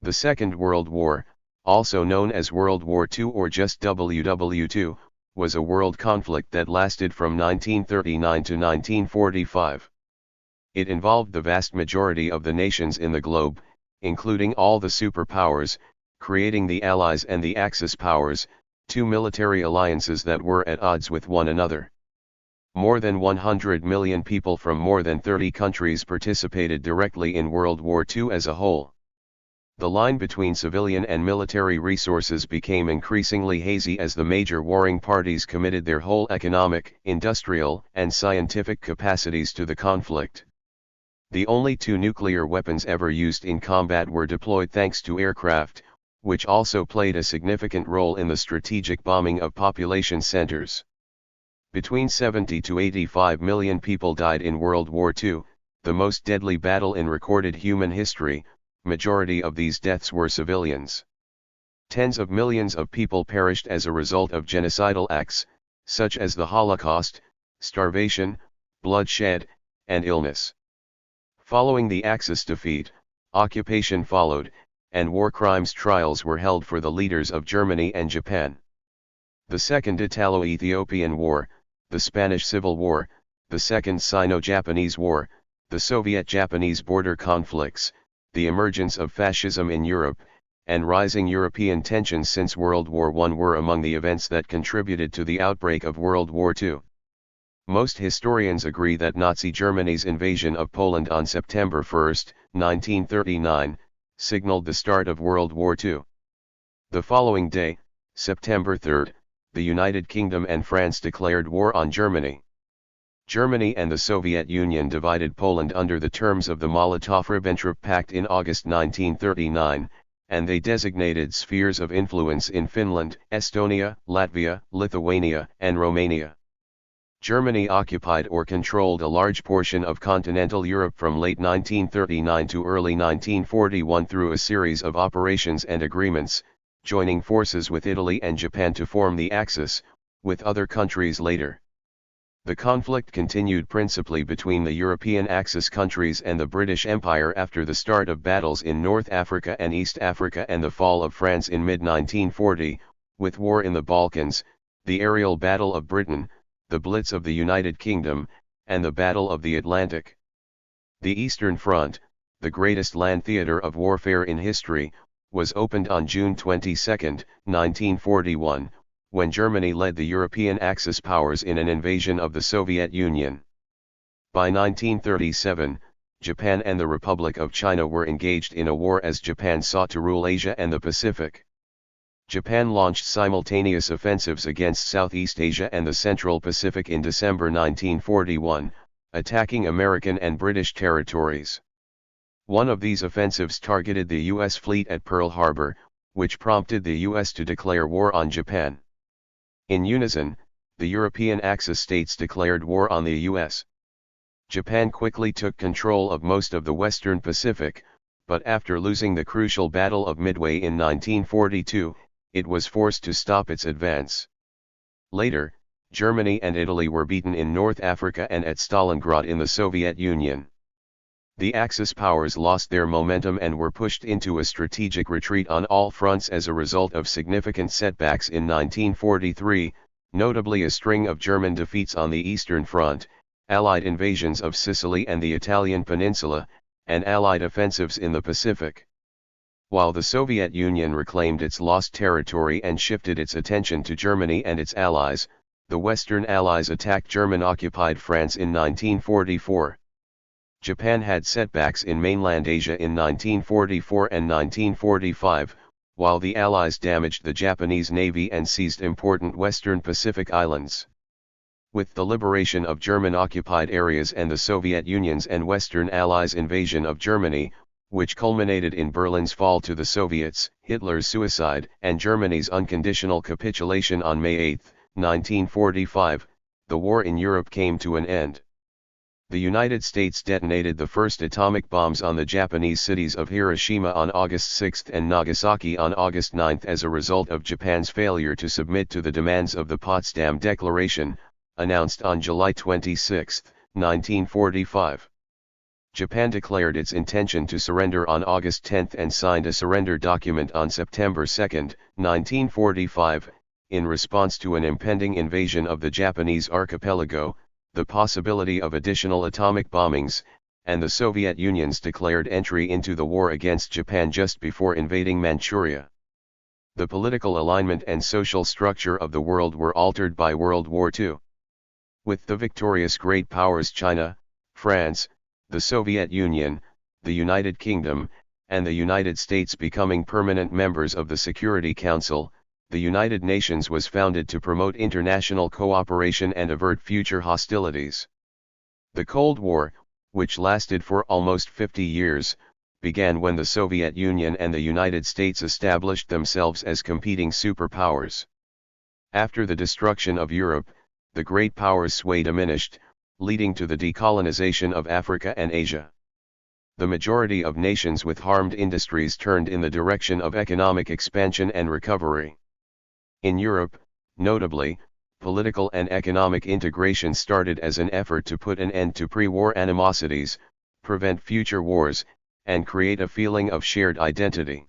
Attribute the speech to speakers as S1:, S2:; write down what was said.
S1: The Second World War, also known as World War II or just WWII, was a world conflict that lasted from 1939 to 1945. It involved the vast majority of the nations in the globe, including all the superpowers, creating the Allies and the Axis powers, two military alliances that were at odds with one another. More than 100 million people from more than 30 countries participated directly in World War II as a whole. The line between civilian and military resources became increasingly hazy as the major warring parties committed their whole economic, industrial, and scientific capacities to the conflict. The only two nuclear weapons ever used in combat were deployed thanks to aircraft, which also played a significant role in the strategic bombing of population centers. Between 70 to 85 million people died in World War II, the most deadly battle in recorded human history. Majority of these deaths were civilians. Tens of millions of people perished as a result of genocidal acts, such as the Holocaust, starvation, bloodshed, and illness. Following the Axis defeat, occupation followed, and war crimes trials were held for the leaders of Germany and Japan. The Second Italo-Ethiopian War, the Spanish Civil War, the Second Sino-Japanese War, the Soviet-Japanese border conflicts, the emergence of fascism in Europe, and rising European tensions since World War I were among the events that contributed to the outbreak of World War II. Most historians agree that Nazi Germany's invasion of Poland on September 1, 1939, signaled the start of World War II. The following day, September 3, the United Kingdom and France declared war on Germany. Germany and the Soviet Union divided Poland under the terms of the Molotov-Ribbentrop Pact in August 1939, and they designated spheres of influence in Finland, Estonia, Latvia, Lithuania, and Romania. Germany occupied or controlled a large portion of continental Europe from late 1939 to early 1941 through a series of operations and agreements, joining forces with Italy and Japan to form the Axis, with other countries later. The conflict continued principally between the European Axis countries and the British Empire after the start of battles in North Africa and East Africa and the fall of France in mid-1940, with war in the Balkans, the aerial Battle of Britain, the Blitz of the United Kingdom, and the Battle of the Atlantic. The Eastern Front, the greatest land theater of warfare in history, was opened on June 22, 1941, when Germany led the European Axis powers in an invasion of the Soviet Union. By 1937, Japan and the Republic of China were engaged in a war as Japan sought to rule Asia and the Pacific. Japan launched simultaneous offensives against Southeast Asia and the Central Pacific in December 1941, attacking American and British territories. One of these offensives targeted the U.S. fleet at Pearl Harbor, which prompted the U.S. to declare war on Japan. In unison, the European Axis states declared war on the U.S. Japan quickly took control of most of the Western Pacific, but after losing the crucial Battle of Midway in 1942, it was forced to stop its advance. Later, Germany and Italy were beaten in North Africa and at Stalingrad in the Soviet Union. The Axis powers lost their momentum and were pushed into a strategic retreat on all fronts as a result of significant setbacks in 1943, notably a string of German defeats on the Eastern Front, Allied invasions of Sicily and the Italian peninsula, and Allied offensives in the Pacific. While the Soviet Union reclaimed its lost territory and shifted its attention to Germany and its allies, the Western Allies attacked German-occupied France in 1944. Japan had setbacks in mainland Asia in 1944 and 1945, while the Allies damaged the Japanese Navy and seized important Western Pacific islands. With the liberation of German-occupied areas and the Soviet Union's and Western Allies' invasion of Germany, which culminated in Berlin's fall to the Soviets, Hitler's suicide, and Germany's unconditional capitulation on May 8, 1945, the war in Europe came to an end. The United States detonated the first atomic bombs on the Japanese cities of Hiroshima on August 6 and Nagasaki on August 9 as a result of Japan's failure to submit to the demands of the Potsdam Declaration, announced on July 26, 1945. Japan declared its intention to surrender on August 10 and signed a surrender document on September 2, 1945, in response to an impending invasion of the Japanese archipelago, the possibility of additional atomic bombings, and the Soviet Union's declared entry into the war against Japan just before invading Manchuria. The political alignment and social structure of the world were altered by World War II. With the victorious great powers China, France, the Soviet Union, the United Kingdom, and the United States becoming permanent members of the Security Council, the United Nations was founded to promote international cooperation and avert future hostilities. The Cold War, which lasted for almost 50 years, began when the Soviet Union and the United States established themselves as competing superpowers. After the destruction of Europe, the great powers' sway diminished, leading to the decolonization of Africa and Asia. The majority of nations with harmed industries turned in the direction of economic expansion and recovery. In Europe, notably, political and economic integration started as an effort to put an end to pre-war animosities, prevent future wars, and create a feeling of shared identity.